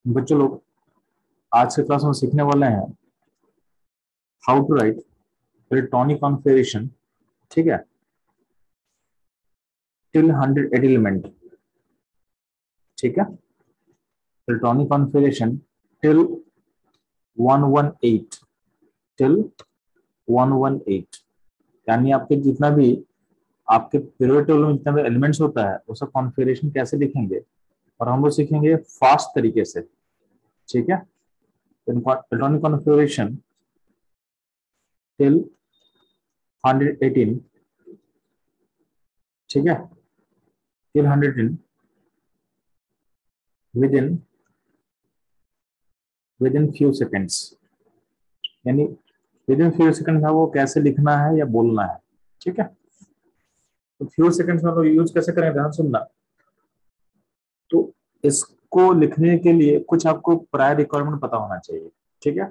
बच्चों लोग आज के क्लास में सीखने वाले हैं how to write electronic configuration, ठीक है, टिल 100 एलिमेंट, ठीक है, इलेक्ट्रॉनिक कॉन्फ़िगरेशन टिल 118, टिल 118, यानी आपके जितना भी आपके पीरियड टेबल में जितना भी एलिमेंट्स होता है उसका कॉन्फ़िगरेशन कैसे लिखेंगे, और हम लोग सीखेंगे फास्ट तरीके से, ठीक है। इलेक्ट्रॉनिक कॉन्फ़िगरेशन टिल 118, ठीक है, till 110 with in few seconds, यानी विद इन फ्यू सेकेंड्स में वो कैसे लिखना है या बोलना है, ठीक है। तो फ्यू सेकेंड्स में लोग यूज कैसे करेंगे, ध्यान सुनना। तो इसको लिखने के लिए कुछ आपको प्रायर रिक्वायरमेंट पता होना चाहिए, ठीक है।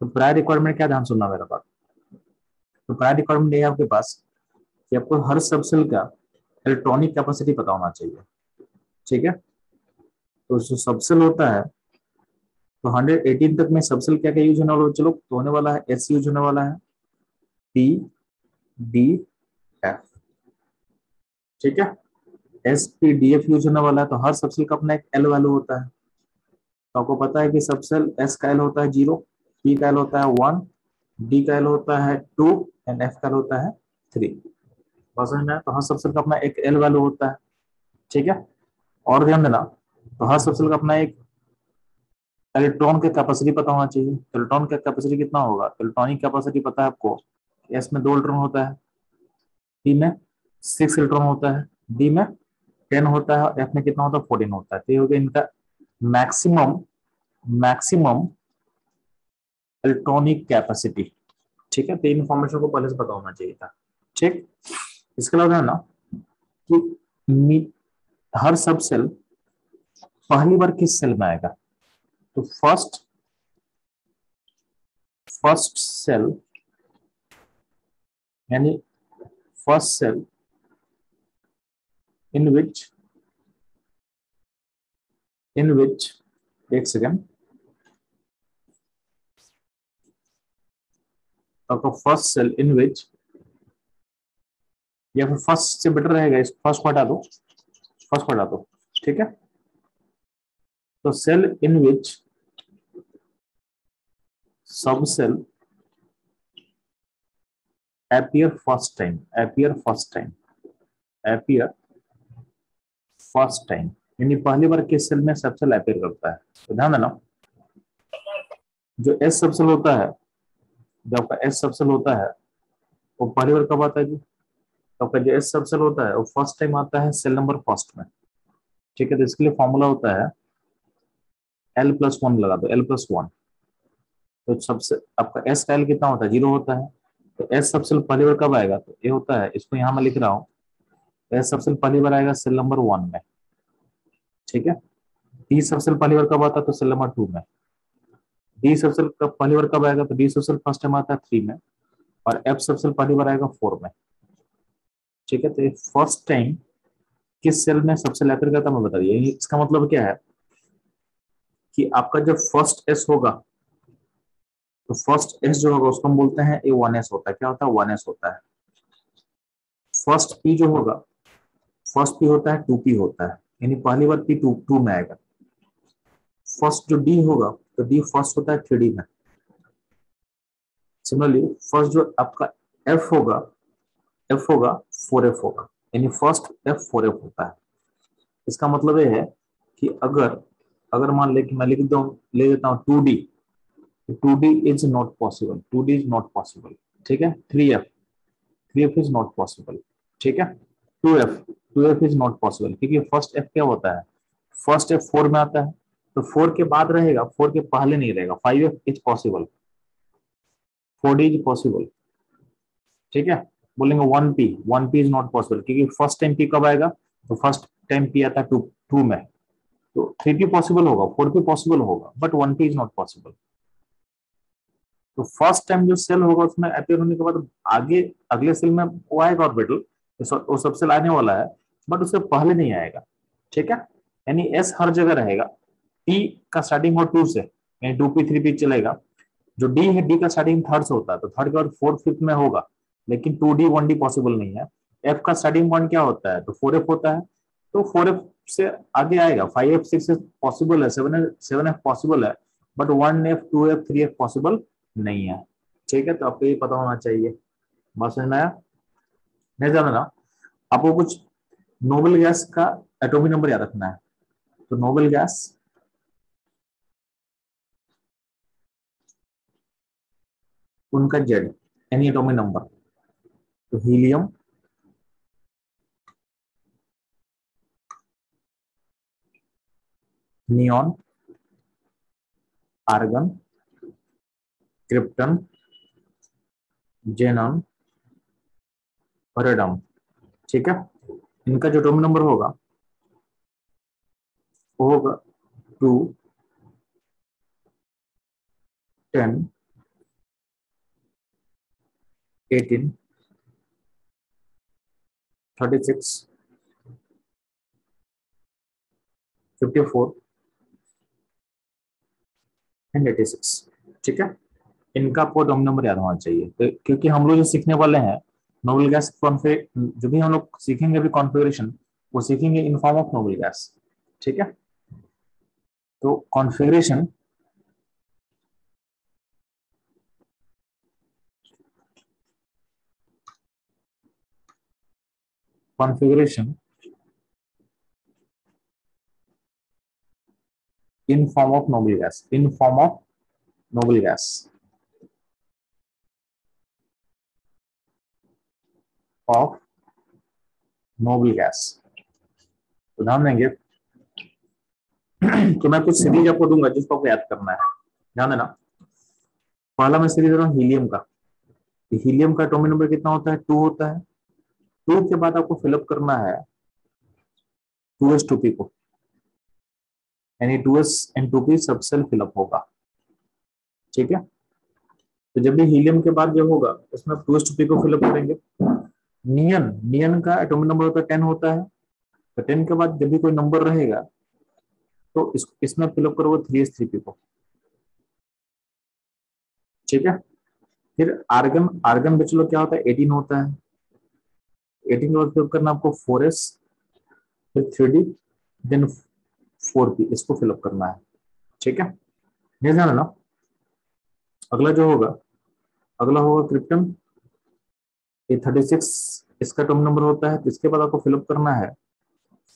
तो प्रायर रिक्वायरमेंट क्या, ध्यान सुनना मेरा बात। तो प्रायर रिक्वायरमेंट ये है आपके पास कि आपको हर सबसेल का इलेक्ट्रॉनिक कैपेसिटी पता होना चाहिए, ठीक है। तो जो सबसेल होता है तो 118 तक में सबसेल क्या क्या यूज होने वाला है, चलो तो होने वाला है एस यूज होने वाला है, पी डी एफ, ठीक है। S P D F use होने वाला है। तो हर सबसेल का अपना एक एल वैल्यू होता है। तो आपको पता है कि सबसेल एस का एल होता है 0, पी का एल होता है 1, डी का एल होता है 2 एंड एफ का एल होता है 3। समझ में? तो हर सबसेल का अपना एक एल वैल्यू होता है, ठीक है। और ध्यान देना, तो हर सबसेल का अपना एक इलेक्ट्रॉन की कैपेसिटी पता होना चाहिए। इलेक्ट्रॉन का कैपेसिटी कितना होगा, इलेक्ट्रॉनिक कैपेसिटी पता है आपको, एस में 2 इलेक्ट्रॉन होता है, पी में 6 इलेक्ट्रॉन होता है, डी में 10 होता है, एफ में कितना होता है 14 होता है। तो ये हो गया इनका मैक्सिमम मैक्सिमम इलेक्ट्रॉनिक कैपेसिटी, ठीक है। तो इन्फॉर्मेशन को पहले से पता होना चाहिए था, ठीक। इसके अलावा है ना कि हर सब सेल पहली बार किस सेल में आएगा, तो फर्स्ट सेल, यानी फर्स्ट सेल in which एक सेकेंड, आपका फर्स्ट सेल इन विच, या फिर फर्स्ट से बेटर रहेगा, इस फर्स्ट को हटा दो, फर्स्ट को हटा दो, ठीक है। तो सेल इन विच सब सेल appear first time, यानी पहली बार किस सेल में सब सेल अपीयर करता है। तो ध्यान देना, जो एस सबसेल होता है, जो आपका एस सबसेल होता है वो पहली बार कब आता है जी, तो आपका जो एस सबसेल होता है वो फर्स्ट टाइम आता है सेल नंबर फर्स्ट में, ठीक है। तो इसके लिए फॉर्मूला होता है L+1 लगा दो, L+1। तो सबसे आपका एस का एल कितना होता है, 0 होता है। तो एस सबसेल पहली बार कब आएगा, तो ये होता है, इसको यहाँ मैं लिख रहा हूँ, एस सबसेल पहली बार आएगा सेल नंबर 1 में, ठीक है। डी सबसेल पहली बार कब आता है, तो सेल नंबर 2 में। डी सबसेल कब पहली बार कब आएगा, तो डी सबसेल फर्स्ट टाइम आता है 3 में, और एफ सबसेल पहली बार आएगा 4 में, ठीक है। तो ये फर्स्ट टाइम किस सेल में सबसे लेकर करता मैं बता दिया। इसका मतलब क्या है कि आपका जब फर्स्ट एस होगा, तो फर्स्ट एस जो होगा उसको हम बोलते हैं ए 1s होता है। क्या होता है, 1s होता है। फर्स्ट पी जो होगा, फर्स्ट पी होता है 2p होता है, यानी पहली बार पी 2 में आएगा। फर्स्ट जो डी होगा, तो डी फर्स्ट होता है 3d में। सिमिलरली फर्स्ट जो आपका एफ होगा, एफ होगा 4f होगा, यानी फर्स्ट एफ 4f होता है। इसका मतलब ये है कि अगर अगर मान ले कि मैं लिख दू ले देता हूँ 2d, 2d is not possible, 2d is not possible, ठीक है। 3f इज नॉट पॉसिबल, ठीक है। 2f इज नॉट पॉसिबल, क्योंकि फर्स्ट एफ क्या होता है, फर्स्ट एफ 4 में आता है, तो 4 के बाद रहेगा, 4 के पहले नहीं रहेगा। 5f is possible, 4d is possible, ठीक है। बोलेंगे 1p इज नॉट पॉसिबल, क्योंकि फर्स्ट टाइम पी कब आएगा, तो फर्स्ट टाइम पी आता है 2 में। तो 3p पॉसिबल होगा, 4p पॉसिबल होगा, but 1p is not possible. तो फर्स्ट टाइम जो सेल होगा उसमें अपीयर होने के बाद आगे अगले सेल में वो आएगा ऑर्बिटल, वो सब सेल आने वाला है, बट उससे पहले नहीं आएगा, ठीक है। यानी एस हर जगह रहेगा, टी का स्टार्टिंग हो 2 से, यानी 2p 3p चलेगा। जो डी है, डी का स्टार्टिंग थर्ड से होता है, तो थर्ड के बाद फोर्थ फिफ्थ में होगा, लेकिन 2d 1d पॉसिबल नहीं है। एफ का स्टार्टिंग पॉइंट क्या होता है, तो 4f होता है, तो 4f से आगे आएगा, 5f 6f पॉसिबल है, 7f पॉसिबल है, but 1f 2f 3f possible नहीं है। ठीक है, तो आपको ये पता होना चाहिए। बात समझ में आया? नहीं जाना ना, आपको कुछ नोबल गैस का एटॉमिक नंबर याद रखना है। तो नोबल गैस उनका जेड, यानी एटॉमिक नंबर। तो helium, neon, argon, krypton, xenon और रेडम। ठीक है, इनका जो एटॉमिक नंबर होगा वो होगा 2, 10, 18, 36, 54 एंड 86। ठीक है, इनका आपको एटॉमिक नंबर याद होना चाहिए। तो क्योंकि हम लोग जो सीखने वाले हैं नोबल गैस जो भी हम लोग सीखेंगे अभी कॉन्फ़िगरेशन, वो सीखेंगे in form of noble gas. ठीक है, तो configuration configuration in form of noble gas, in form of noble gas of noble gas. तो ध्यान देंगे तो मैं कुछ सीरीज आपको दूंगा जिसको आपको याद करना है। ध्यान देना, पहला मैं सीरीज दे रहा हूँ हीलियम का। हीलियम का एटॉमिक नंबर कितना होता है, 2 होता है। 2 के बाद आपको फिलअप करना है 2s 2p को, यानी 2s एंड 2p सब सेल फिलअप होगा। ठीक है, तो जब भी हीलियम के बाद जब होगा उसमें आप 2s 2p को फिलअप करेंगे। नियन, नियन का एटॉमिक नंबर होता है 10 होता है, तो 10 के बाद जब भी कोई नंबर रहेगा तो इसमें फिलअप करोगे 3s 3p को। ठीक है, फिर आर्गन, आर्गन बच्चों क्या होता है, 18 होता है। 18 के बाद फिलअप करना आपको 4s, फिर 3d, देन 4p, इसको फिलअप करना है। ठीक है, नहीं जाना ना। अगला जो होगा, अगला होगा क्रिप्टन, ये 36 इसका टर्म नंबर होता है, तो इसके बाद आपको फिलअप करना है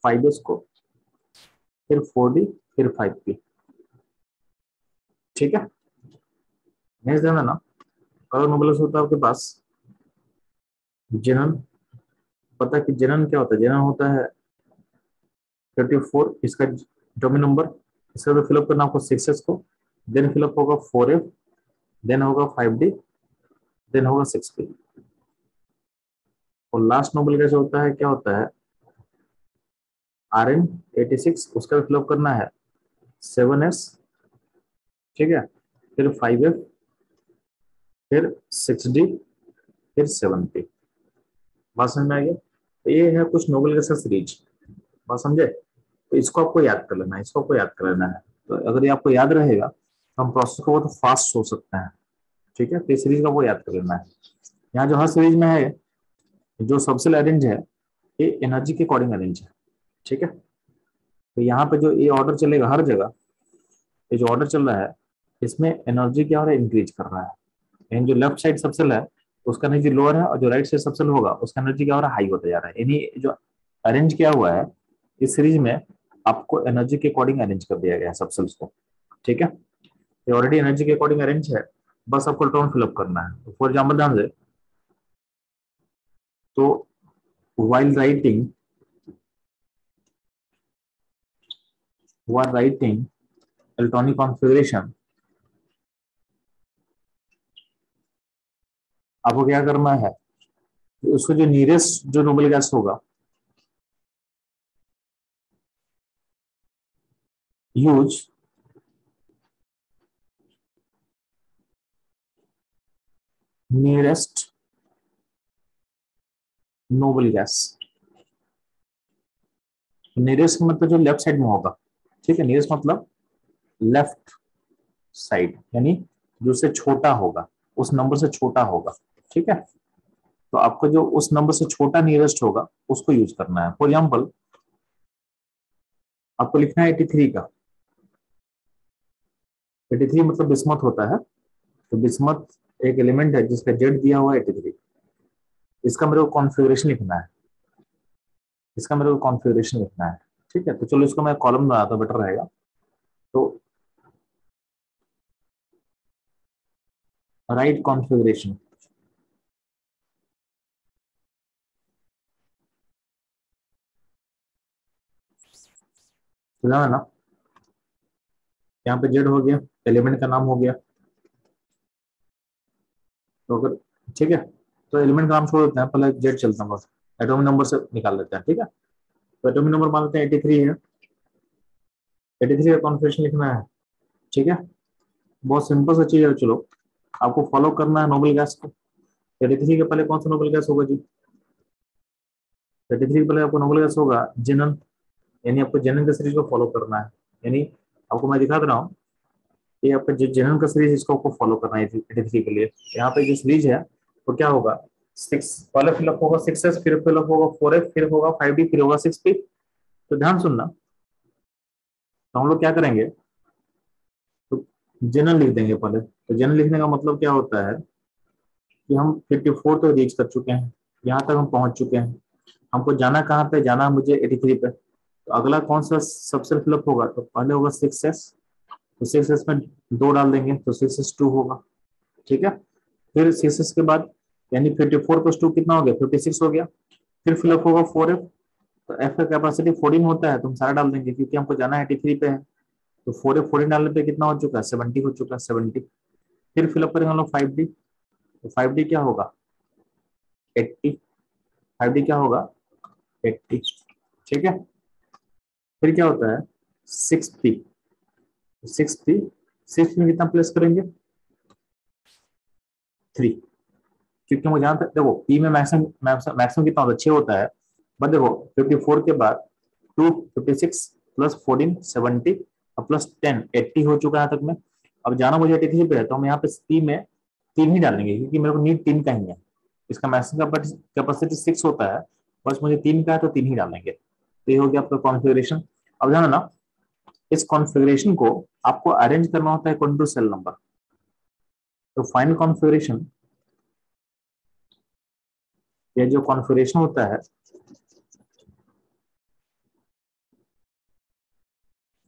5s को, फिर 4d, फिर 5p। ठीक है, नेक्स्ट ध्यान देना, अगर नोबेलस होता है आपके पास जेनन, पता है कि जेनन क्या होता है, जेनन होता है 34 इसका टर्म नंबर। इसका तो फिलअप करना आपको 6s को, देन फिलअप होगा 4f, देन होगा 5d, देन होगा 6p। और लास्ट नोबल कैसे होता है, क्या होता है, Rn 86, उसका फिलअप करना है 7s। ठीक है, फिर 5f, फिर 6d, फिर 7p। बात समझ में आ गया? तो ये है कुछ नोबल गैसेस सीरीज। बात समझे? तो इसको आपको याद कर लेना है, इसको आपको याद कर लेना है। तो अगर ये आपको याद रहेगा तो हम प्रोसेस को बहुत फास्ट सोच सकते हैं। ठीक है, तो इस सीरीज का वो याद कर लेना है। यहाँ जो हर सीरीज में है, जो सबसे अरेंज है, ये एनर्जी के अकॉर्डिंग अरेंज है। ठीक है, तो यहाँ पे जो ये ऑर्डर चलेगा हर जगह, ये जो ऑर्डर चल रहा है इसमें एनर्जी क्या हो रहा है, इंक्रीज कर रहा है। यानी जो लेफ्ट साइड सबसेल है उसका एनर्जी लोअर है, और जो राइट साइड सबसेल होगा उसका एनर्जी क्या हो रहा है, हाई होता जा रहा है। यानी जो अरेंज किया हुआ है इस सीरीज में, आपको एनर्जी के अकॉर्डिंग अरेंज कर दिया गया है सबसेल्स को। ठीक है, ये ऑलरेडी एनर्जी के अकॉर्डिंग अरेंज है, बस आपको टर्म फिलअप करना है। फॉर एग्जाम्पल ध्यान से, तो while writing while writing electronic configuration, आपको क्या करना है, उसको जो नियरेस्ट जो नोबल गैस होगा, use nearest noble gas. Nearest मतलब जो लेफ्ट साइड में होगा। ठीक है, नियरेस्ट मतलब लेफ्ट साइड, यानी जो उससे छोटा होगा, उस नंबर से छोटा होगा, ठीक है। तो आपको जो उस नंबर से छोटा नियरेस्ट होगा उसको यूज करना है। फॉर एग्जाम्पल आपको लिखना है 83 का, 83 मतलब बिस्मथ होता है, तो बिस्मथ एक एलिमेंट है जिसका जेड दिया हुआ है 83। इसका मेरे को कॉन्फ़िगरेशन लिखना है, इसका मेरे को कॉन्फ़िगरेशन लिखना है, ठीक है। तो चलो इसको मैं कॉलम बनाता हूं, बेटर रहेगा। तो राइट कॉन्फ़िगरेशन, समझा ना। यहाँ पे जेड हो गया, एलिमेंट का नाम हो गया, तो अगर ठीक है, तो एलिमेंट का नाम छोड़ देते हैं, पहले जेड चलता है, बस एटॉमिक नंबर से निकाल लेते हैं, ठीक है। तो एटॉमिक नंबर मान लेते हैं 83 है, 83 का कॉन्फ़िगरेशन लिखना है, ठीक है। बहुत सिंपल सा चीज है, चलो आपको फॉलो करना है नोबल गैस को। 83 के पहले कौन सा नोबल गैस होगा जी? 83 के पहले आपको नोबल गैस होगा जेनन, यानी आपको जेनन का सीरीज को फॉलो करना है। यानी आपको मैं दिखा दे रहा हूँ, ये आपका जो जेनन का सीरीज इसको आपको फॉलो करना है 83 के लिए। यहाँ पे जो सीरीज है वो क्या होगा, 6 पहले फिलअप होगा 6s, फिर फिलअप होगा 4f, फिर होगा 5d, फिर होगा 6p। तो ध्यान सुनना, तो हम लोग क्या करेंगे, तो जेनन लिख देंगे पहले। तो जेनन लिखने का मतलब क्या होता है कि हम 54 तक रीच कर चुके हैं, यहाँ तक हम पहुंच चुके हैं। हमको जाना कहाँ पे, जाना है मुझे 83 पे। तो अगला कौन सा सबसे फिलअप होगा, तो पहले होगा 6s, तो 6s में 2 डाल देंगे तो 6s 2 होगा, ठीक है। फिर 6s के बाद यानी 54 प्लस 2 कितना हो गया, 56 हो गया। फिर फिलअप होगा 4f, तो f का कैपेसिटी 14 होता है, तो हम सारा डाल देंगे क्योंकि हमको जाना है 83 पे है। तो 4f 14 डालने पे कितना हो चुका है, 70 हो चुका है, 70। फिर फिलअप करेंगे हम लोग 5d, तो 5d क्या होगा 80, 5d क्या होगा 80, ठीक है। फिर क्या होता है 6p, 6p, 6 में कितना प्लेस करेंगे 3, क्योंकि मुझे जानते देखो पी में मैक्सिमम मैक्सिमम कितना होता है 6 होता है। बट देखो 54 के बाद 2 56 प्लस 14 70 और प्लस 10 80 हो चुका है तक में। अब जाना मुझे 83 पे है, तो हम यहाँ पे पी में 3 ही डालेंगे क्योंकि मेरे को नीड 3 का ही है। इसका मैक्सिमम कैपेसिटी 6 होता है, बस मुझे 3 का है तो 3 ही डालेंगे। तो ये हो गया आपका कॉन्फ़िगरेशन। अब ध्यान ना, इस कॉन्फ़िगरेशन को आपको अरेंज करना होता है अकॉर्डिंग टू सेल नंबर। तो फाइनल कॉन्फ़िगरेशन, ये जो कॉन्फ़िगरेशन होता है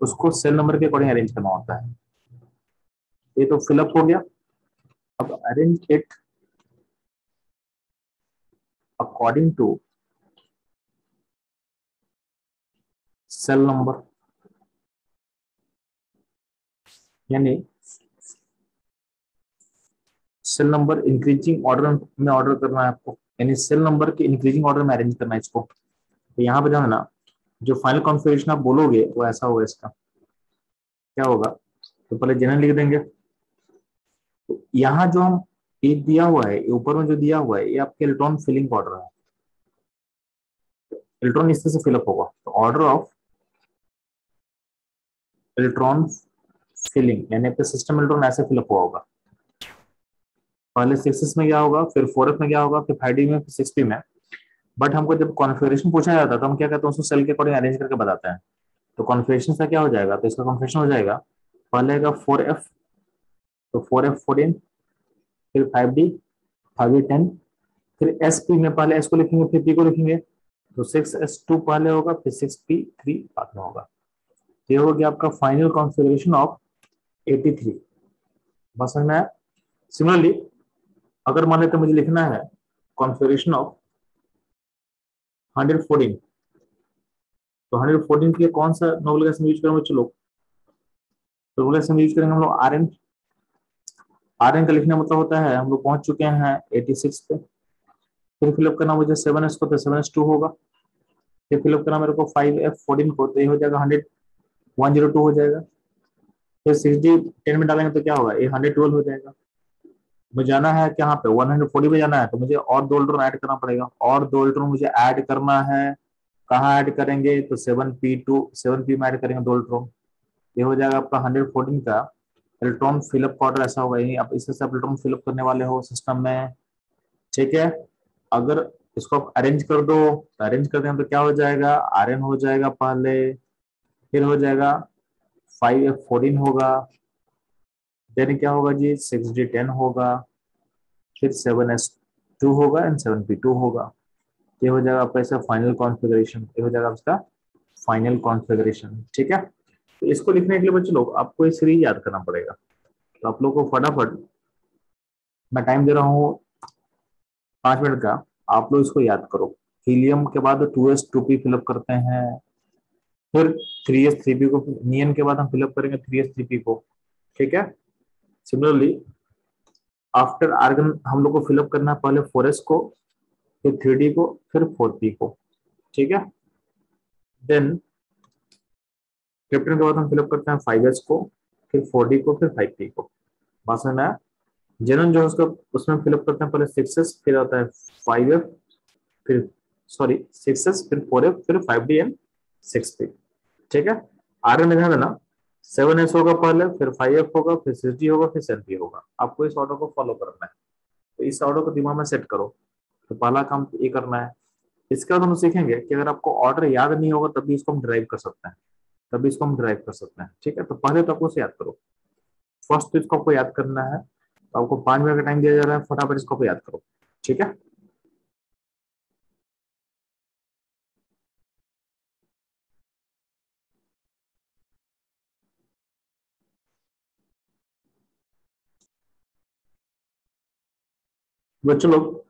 उसको सेल नंबर के अकॉर्डिंग अरेंज करना होता है। ये तो फिलअप हो गया, अब arrange it according to shell number, यानी सेल नंबर इंक्रीजिंग ऑर्डर में ऑर्डर करना है आपको, यानी सेल नंबर के इंक्रीजिंग ऑर्डर में अरेंज करना है इसको। तो यहाँ पे ध्यान देना, जो फाइनल कॉन्फ़िगरेशन आप बोलोगे वो ऐसा होगा, इसका क्या होगा, तो पहले जनरल लिख देंगे। तो यहाँ जो हम ये दिया हुआ है, ऊपर में जो दिया हुआ है ये आपके इलेक्ट्रॉन फिलिंग ऑर्डर है, इलेक्ट्रॉन इस तरह से फिलअप होगा। तो ऑर्डर ऑफ इलेक्ट्रॉन फिलिंग, यानी आपका सिस्टम इलेक्ट्रॉन ऐसे फिलअप हुआ होगा। पहले 6s में क्या होगा, फिर 4f में क्या होगा, फिर 5d में, फिर 6p में। बट हमको जब कॉन्फ़िगरेशन पूछा जाता है तो हम क्या करते हैं, उसको सेल के अकॉर्डिंग अरेंज करके बताते हैं। तो कॉन्फ़िगरेशन का क्या हो जाएगा, तो इसका कॉन्फ़िगरेशन हो जाएगा पहले का 4f, तो 4f 14, फिर 5d, 5d 10, फिर sp में पहले s को लिखेंगे फिर p को लिखेंगे। तो 6s2 पहले होगा, फिर 6p3 बाद में होगा। ये हो गया आपका फाइनल कॉन्फ़िगरेशन ऑफ 83। बस समझ में आया। सिमिलरली अगर मान लेते मुझे लिखना है कॉन्फ़िगरेशन ऑफ 114, तो 114 के लिए कौन सा नोबल गैस यूज करेंगे, चलो तो नोबल गैस यूज करेंगे हम लोग आरएन। आरएन का लिखने मतलब होता है हम लोग पहुंच चुके हैं 86 पे। फिर फिलअप करना मुझे 7s को, तो 7s2 होगा। फिर फिलअप करना मेरे को 5f14 को, तो ये हो जाएगा 102 हो जाएगा। फिर 6d 10 में डालेंगे तो क्या होगा, ये 112 हो जाएगा। मुझे जाना है कहाँ पे, 140 पे जाना है, तो मुझे और 2 इलेक्ट्रॉन ऐड करना पड़ेगा, और 2 इलेक्ट्रॉन मुझे ऐड करना है। कहाँ ऐड करेंगे, तो 7p में ऐड करेंगे 2 इलेक्ट्रॉन। ये हो जाएगा आपका 114 का इलेक्ट्रॉन फिलअप का ऑर्डर ऐसा होगा, यही आप इससे सब इलेक्ट्रॉन फिलअप करने वाले हो सिस्टम में, ठीक है। अगर इसको आप अरेंज कर दो तो अरेंज कर दें तो क्या हो जाएगा, आर हो जाएगा पहले, फिर हो जाएगा 5f14 होगा, देन क्या होगा जी 6d10 होगा, फिर 7s2 होगा एंड 7p2 होगा। ये हो जाएगा आपका इसका फाइनल कॉन्फ़िगरेशन, ये हो जाएगा आपका फाइनल कॉन्फ़िगरेशन, ठीक है। तो इसको लिखने के लिए बच्चे लोग आपको ये सीरीज याद करना पड़ेगा। तो आप लोग को फटाफट मैं टाइम दे रहा हूँ 5 मिनट का, आप लोग इसको याद करो। हीलियम के बाद 2s2p फिलअप करते हैं, फिर 3s3p को, नियन के बाद हम फिलअप करेंगे 3s3p को, ठीक है। सिमिलरली आफ्टर आर्गन हम लोग को फिलअप करना है पहले 4s को, फिर 3d को, फिर 4p को, ठीक है। देन क्रिप्टन के बाद हम फिलअप करते हैं 5s को, फिर 4d को, फिर 5p को। बात समझ में आया? जेनन जो है उसका उसमें फिलअप करते हैं पहले 6s, फिर आता है 5f, फिर सॉरी 6s, फिर 4f, फिर 5d एंड 6p, ठीक है। आर में ध्यान देना 7s होगा पहले, फिर 5f होगा, फिर 6d होगा, फिर 7p होगा। आपको इस ऑर्डर को फॉलो करना है, तो इस ऑर्डर को दिमाग में सेट करो। तो पहला काम ये करना है। इसके बाद हम सीखेंगे कि अगर आपको ऑर्डर याद नहीं होगा तब भी इसको हम ड्राइव कर सकते हैं, तभी इसको हम ड्राइव कर सकते हैं, ठीक है। तो पहले तो आपको याद करो, फर्स्ट तो इसको आपको याद करना है, तो आपको 5 मिनट का टाइम दिया जा रहा है, फटाफट इसको आपको याद करो, ठीक है। बच्चों लोग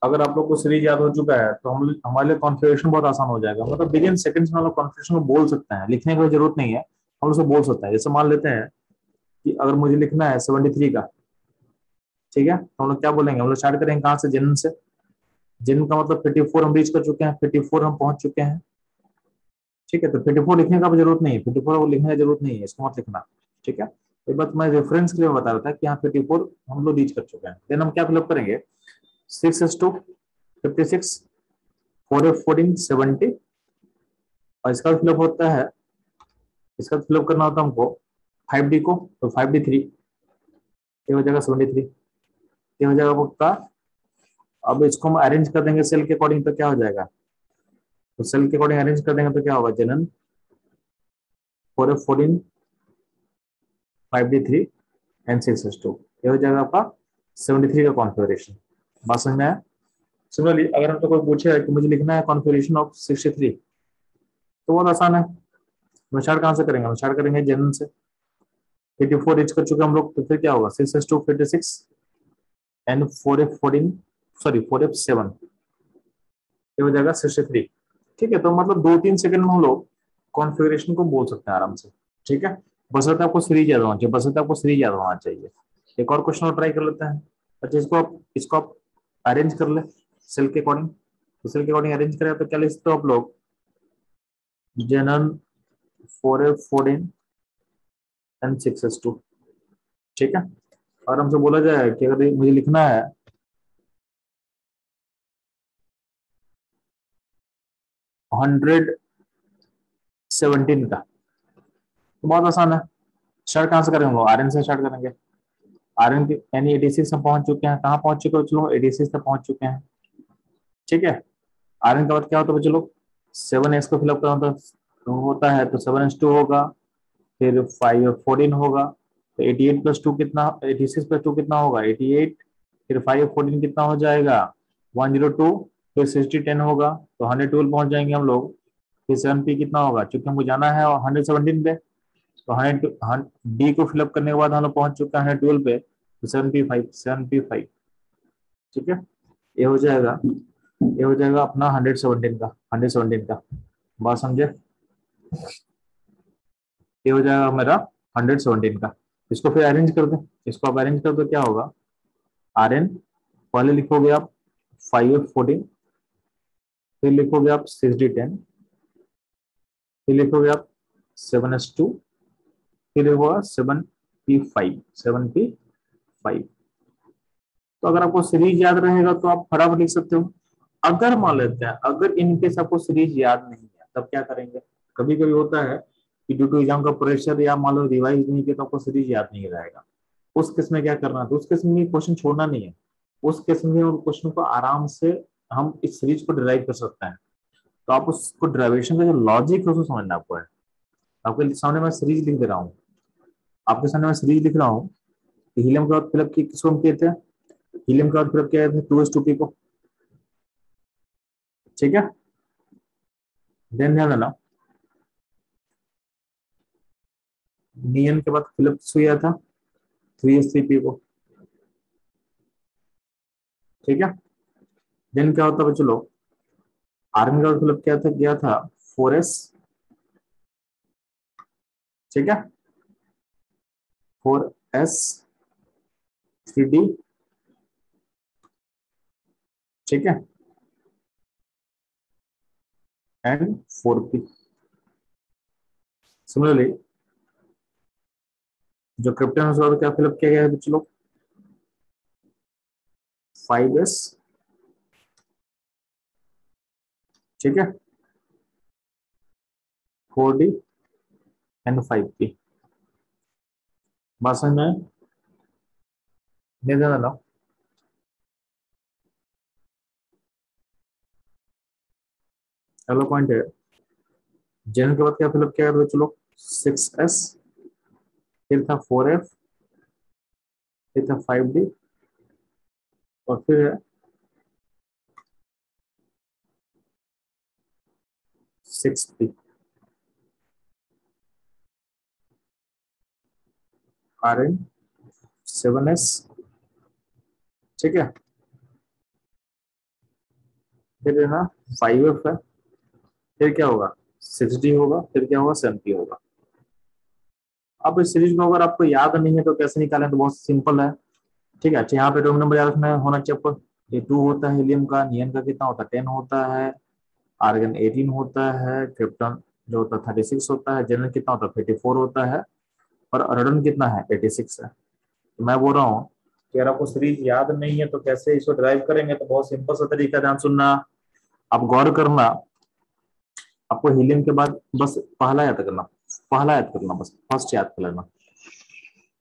अगर आप लोग को सीरीज याद हो चुका है तो हम हमारे लिए कॉन्फ़िगरेशन बहुत आसान हो जाएगा। मतलब विद इन सेकंड्स में हम लोग कॉन्फ़िगरेशन को बोल सकते हैं, लिखने की जरूरत नहीं है, हम उसे बोल सकते हैं। जैसे मान लेते हैं कि अगर मुझे लिखना है 73 का, ठीक है, तो हम लोग क्या बोलेंगे, हम लोग स्टार्ट करेंगे कहाँ से, जिन से। जिन का मतलब 54 हम रीच कर चुके हैं, 54 हम पहुंच चुके हैं, ठीक है। तो 54 लिखने का भी जरूरत नहीं है, 54 को लिखने की जरूरत नहीं है, इसको मत लिखना, ठीक है। एक बात मैं रेफरेंस के लिए बता रहा था कि यहाँ 54 हम लोग रीच कर चुके हैं। देन हम क्या फिलअप करेंगे, 6s2 56, 4f14 70, और इसका फिलअप होता है, इसका फिलअप करना होता है हमको 5d को, तो 5d3, ये हो जाएगा 73, ये हो जाएगा आपका। अब इसको हम अरेंज कर देंगे सेल के अकॉर्डिंग, तो क्या हो जाएगा, तो सेल के अकॉर्डिंग अरेंज कर देंगे तो क्या होगा, जनन 4f14 5d3 एंड 6s2, ये हो जाएगा आपका 73 का कॉन्फ़िगरेशन। बात समझ में आया? सिमिलरली अगर हमको कोई पूछे कि मुझे लिखना है कॉन्फ़िगरेशन ऑफ 63, तो बहुत आसान है। हम स्टार्ट कहाँ से करेंगे, हम स्टार्ट करेंगे जनन से। 84 रीच कर चुके हम लोग, तो फिर क्या होगा 6s2 56 and 4f14 sorry 4f7, ये हो जाएगा 63, ठीक है। तो मतलब 2-3 सेकंड में हम लोग कॉन्फ़िगरेशन को बोल सकते हैं आराम से, ठीक है। बशर्ते आपको सीरीज याद होना चाहिए, बशर्ते आपको सीरीज याद होना चाहिए। एक और क्वेश्चन और ट्राई कर लेते हैं। अच्छा इसको आप अरेंज कर ले सेल के अकॉर्डिंग, तो सेल के अकॉर्डिंग अरेंज करें तो क्या लिख सकते हो आप लोग, जनन 4f14 एंड 6s2, ठीक है। और हमसे बोला जाए कि अगर मुझे लिखना है 117 का, तो बहुत आसान है। स्टार्ट कहाँ से करेंगे, आर एन से स्टार्ट करेंगे। आर एन यानी 86 में पहुंच चुके हैं, कहाँ पहुंच चुके हो चलो, 86 तक पहुंच चुके हैं, ठीक है। आर एन का बाद क्या होता है चलो, 7s को फिलअप करना होता है, तो 7s2 होगा, फिर 5f14 होगा, तो 88 प्लस 2 कितना, 86 प्लस 2 कितना होगा 88, फिर 5f14 कितना हो जाएगा 102, फिर 6010 होगा, तो 112 पहुंच जाएंगे हम लोग। फिर 7p कितना होगा, चूंकि हमको जाना है 117 पे, तो 100 डी को फिलअप करने के बाद हम लोग पहुंच चुके हैं 112 पे, तो 7p5, ठीक है। ये हो जाएगा, ये हो जाएगा अपना 117 का बात समझे। ये हो जाएगा मेरा 117 का। इसको फिर अरेंज कर दो, इसको आप अरेंज कर दो, क्या होगा आर एन, पहले लिखोगे आप 5f14, फिर लिखोगे आप 6d10, फिर लिखोगे आप 7s2, फिर होगा 7p5। तो अगर आपको सीरीज याद रहेगा तो आप फटाफट लिख सकते हो। अगर मान लेते हैं अगर इनकेस आपको सीरीज याद नहीं है तब क्या करेंगे, कभी कभी होता है कि ड्यू टू एग्जाम का प्रेशर या मान लो रिवाइज नहीं किया तो आपको सीरीज याद नहीं रहेगा। उस केस में क्या करना है, तो उस केस में क्वेश्चन छोड़ना नहीं है। उस केस में क्वेश्चन को आराम से हम इस सीरीज को डिराइव कर सकते हैं। तो आप उसको डिराइवेशन का जो लॉजिक है उसको समझना आपको है। आपके सामने मैं सीरीज लिख दे रहा हूँ, आपके सामने मैं सीरीज लिख रहा हूँ। हीलियम के बाद फिलअप किसको हम किए थे, हीलियम के बाद फिलअप किया थे 2s2p को, ठीक है। देन ध्यान देना, नियन के बाद फिलअप किया था 3s3p को, ठीक है। देन क्या होता है चलो, आर्गन का फिलअप किया था 4s, ठीक है, 4s 3d, ठीक है, एंड 4p। सिमिलरली जो क्रिप्टन है उसका क्या फिलअप किया गया है बच्चों लोग, 5s, ठीक है, 4d एंड 5p। बात समझ में नहीं देना। अगला पॉइंट है, जनरल के बाद क्या फिलअप किया गया बच्चों लोग, 6s, फिर था 4f, फिर था 5d, और फिर है 6p। rn 7s, ठीक है, फिर है ना 5f है, फिर क्या होगा 6d होगा, फिर क्या होगा 7p होगा। अब इस सीरीज में अगर आपको याद नहीं है तो कैसे निकालें, तो बहुत सिंपल है, ठीक है। अच्छा यहाँ पे एटॉमिक नंबर याद रखना होना चाहिए आपको। ये 2 होता है हीलियम का, नियन का कितना होता है 10 होता है, आर्गन 18 होता है, क्रिप्टन जो होता है 36 होता है, जनरल कितना होता है 54 होता है, और अरडन कितना है 86 है। तो मैं बोल रहा हूँ कि अगर आपको सीरीज याद नहीं है तो कैसे इसको ड्राइव करेंगे, तो बहुत सिंपल सा तरीका, ध्यान सुनना, आप गौर करना। आपको हीलियम के बाद बस पहला याद करना, पहला याद करना, बस फर्स्ट याद कर लेना,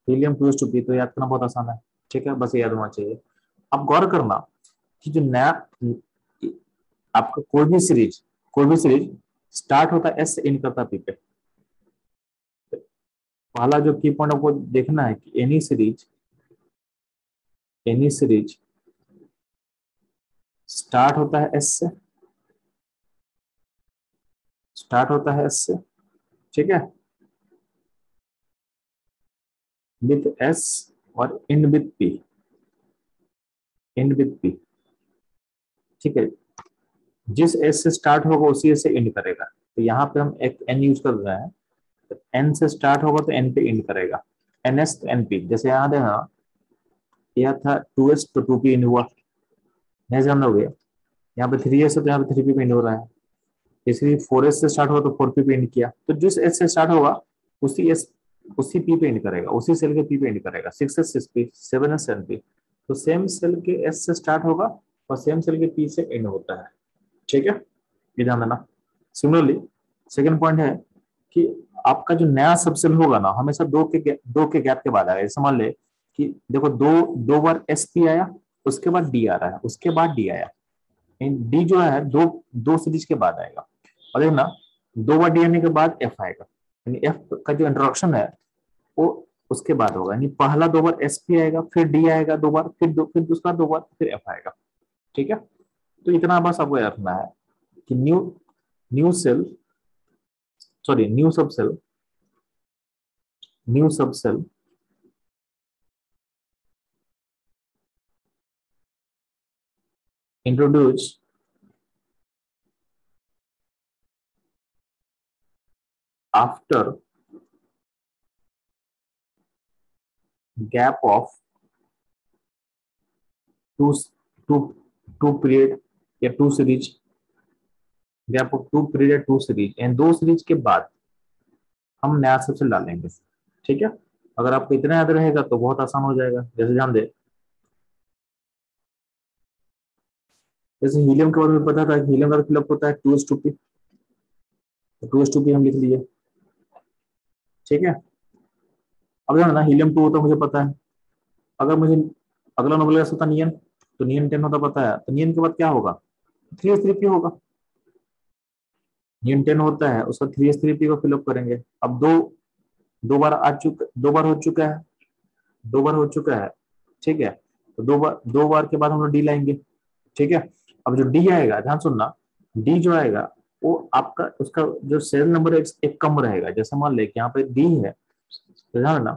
हीलियम 2s2p, तो याद करना बहुत आसान है, ठीक है, बस ये याद होना चाहिए। आप गौर करना कि जो नया आपका कोई भी सीरीज स्टार्ट होता है एस से एंड करता है पी पे। पहला जो की पॉइंट आपको देखना है कि एनी सीरीज स्टार्ट होता है एस से, ठीक है, विथ एस, और एंड विथ पी, ठीक है। जिस एस से स्टार्ट होगा उसी एस से एंड करेगा। तो यहाँ पे हम एक एन यूज कर रहे हैं, तो एन से स्टार्ट होगा तो एन पे एंड करेगा, एन एस तो एन पी। जैसे यहाँ देखा, यह था 2s तो 2p एंड हुआ, नहीं जान लोगे, यहाँ पे 3s है तो यहाँ पे 3p पे एंड हो रहा है। इसलिए 4s से स्टार्ट होगा तो 4p पे एंड किया, तो जिस एस से स्टार्ट होगा उसी पी पे एंड करेगा, उसी सेल के पी पे एंड करेगा, 6s 6p, 7s 7p। तो सेम सेल के एस से स्टार्ट होगा और सेम सेल के पी से एंड होता है, ठीक है, ये ध्यान देना। सिमिलरली सेकंड पॉइंट है कि आपका जो नया सबसेल होगा ना, हमेशा दो के गैप के बाद आएगा। जैसे मान ले कि देखो दो दो बार एस पी आया, उसके बाद डी आ रहा है, उसके बाद डी आया, डी जो है दो दो सीरीज के बाद आएगा। और देखना, 2 बार डी आने के बाद एफ आएगा, यानी एफ का जो इंट्रोडक्शन है वो उसके बाद होगा, यानी पहला 2 बार एस पी आएगा, फिर डी आएगा 2 बार, फिर दूसरा 2 बार, फिर एफ आएगा, ठीक है। तो इतना बस आपको याद रखना है कि new shell sorry new subshell introduce after gap of two two two period या two series, gap of 2 period या 2 सीरीज, एंड 2 सीरीज के बाद हम नया सबसेल डालेंगे, ठीक है। अगर आपको इतना याद रहेगा तो बहुत आसान हो जाएगा। जैसे ध्यान दे, जैसे हीलियम के बारे में पता था कि हीलियम का फिलअप होता है 2s2p, तो 2s2p हम लिख लिए, ठीक है। अब ध्यान देना हीलियम 2 होता मुझे पता है, अगर मुझे अगला नोबेल गैस होता नियन, तो नियन 10 होता पता है, तो नियन के बाद क्या होगा 3s3p होगा। नियन 10 होता है उसका 3s3p को फिलअप करेंगे। अब दो बार आ चुका, 2 बार हो चुका है, 2 बार हो चुका है, ठीक है। तो 2 बार के बाद हम लोग डी लाएंगे, ठीक है। अब जो डी आएगा ध्यान सुनना, डी जो आएगा वो आपका उसका जो सीरियल नंबर एक कम रहेगा। जैसे मान ले कि यहाँ पे डी है, तो ध्यान देना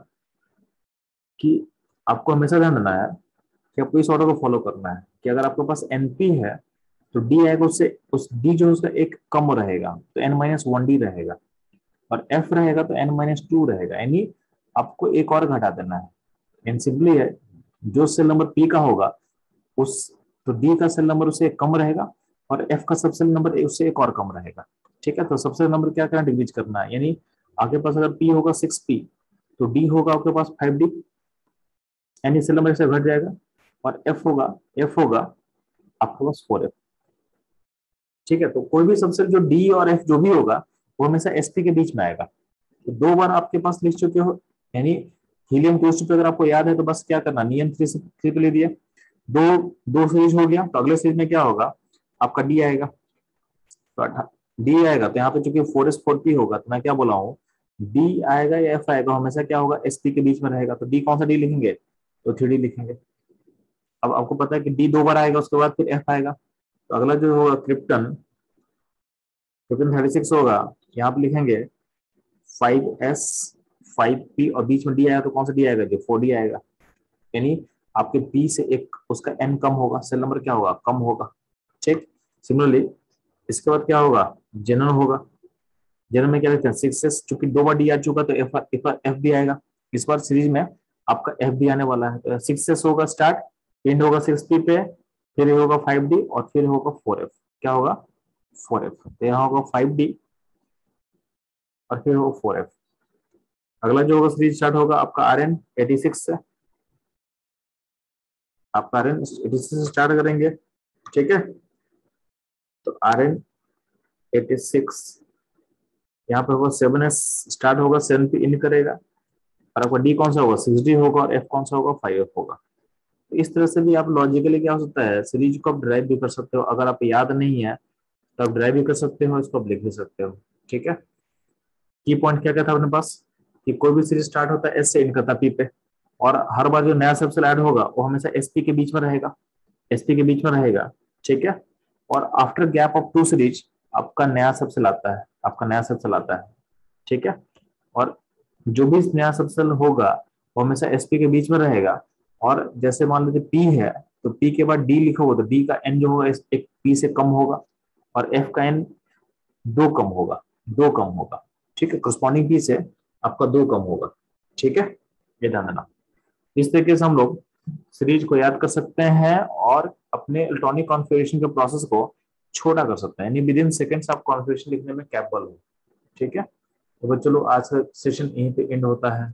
कि आपको हमेशा ध्यान देना है कि आपको इस ऑर्डर को फॉलो करना है कि अगर आपके पास एनपी है तो डी आएगा उससे, उस डी जो है उसका एक कम रहेगा तो n-1d रहेगा, और एफ रहेगा तो n-2 रहेगा, यानी आपको एक और घटा देना है। एन सिंपली है, जो सेल नंबर पी का होगा उस, तो डी का सेल नंबर उससे एक कम रहेगा और एफ का सब सेल नंबर उससे एक और कम रहेगा, ठीक है। तो सबसे नंबर क्या करना, डिवीज करना है, यानी आपके पास अगर पी होगा 6p तो डी होगा आपके पास 5d, यानी सेल नंबर से घट जाएगा, और एफ होगा आपके पास 4f, ठीक है। तो कोई भी सबसेट जो डी और एफ जो भी होगा वो हमेशा एसपी के बीच में आएगा। तो 2 बार आपके पास लिख चुके हो, यानी हीलियम 2 पे अगर आपको याद है तो बस क्या करना, नियम 3 पे ले दिया, दो दो सीरीज हो गया, तो अगले सीरीज में क्या होगा आपका डी आएगा, तो डी आएगा, तो यहाँ पे चूंकि 4s4p होगा तो मैं क्या बोला हूँ, डी आएगा या एफ आएगा हमेशा क्या होगा एसपी के बीच में रहेगा। तो डी कौन सा डी लिखेंगे, तो 3d लिखेंगे। अब आपको पता है कि डी 2 बार आएगा उसके बाद फिर एफ आएगा, तो अगला जो होगा क्रिप्टन 36 होगा, यहाँ पे लिखेंगे 5s 5p और बीच में डी आएगा तो कौन सा डी आएगा, जो 4d आएगा, यानी आपके p से एक उसका n कम होगा, सेल नंबर क्या होगा कम होगा, ठीक। सिमिलरली इसके बाद क्या होगा, जनरल होगा, जनरल में क्या लिखते हैं 6s, चूंकि 2 बार डी आ चुका तो एफ भी आएगा, इस बार सीरीज में आपका एफ भी आने वाला है। तो 6s होगा स्टार्ट, एंड होगा 6p पे, फिर होगा 5d और फिर होगा 4f, क्या होगा 4f, तो यहाँ होगा 5d और फिर होगा 4f। अगला जो होगा सीरीज स्टार्ट होगा आपका RN 86 से, आपका RN 86 से स्टार्ट करेंगे, ठीक है। तो RN 86 यहाँ पे होगा 7s स्टार्ट होगा, 7 पे इन करेगा, और आपका डी कौन सा होगा 6d होगा, और एफ कौन सा होगा 5f होगा। तो इस तरह से भी आप लॉजिकली क्या हो सकता है, सीरीज को आप ड्राइव भी कर सकते हो, अगर आप याद नहीं है तो आप ड्राइव भी कर सकते हो, इसको आप लिख भी सकते हो, ठीक है। की पॉइंट क्या क्या था अपने पास कि कोई भी सीरीज स्टार्ट होता है एस से इन करता पी पे, और हर बार जो नया सबसेल ऐड होगा वो हमेशा एसपी के बीच में रहेगा, एसपी के बीच में रहेगा, ठीक है। और आफ्टर गैप ऑफ 2 सीरीज आपका नया सबसेल आता है, आपका नया सबसेल आता है, ठीक है। और जो भी नया सबसेल होगा वो हमेशा एसपी के बीच में रहेगा, और जैसे मान लीजिए पी है तो पी के बाद डी लिखा होगा तो डी का एन जो होगा एक पी से कम होगा, और एफ का एन 2 कम होगा, 2 कम होगा, ठीक है। करस्पॉन्डिंग पी से आपका 2 कम होगा, ठीक है, ये ध्यान देना। इस तरीके से हम लोग सीरीज को याद कर सकते हैं और अपने इलेक्ट्रॉनिक कॉन्फ़िगरेशन के प्रोसेस को छोटा कर सकते हैं, यानी विद इन सेकेंड्स आप कॉन्फ़िगरेशन लिखने में कैपेबल हो, ठीक है। तो चलो आज का सेशन यहीं पे एंड होता है।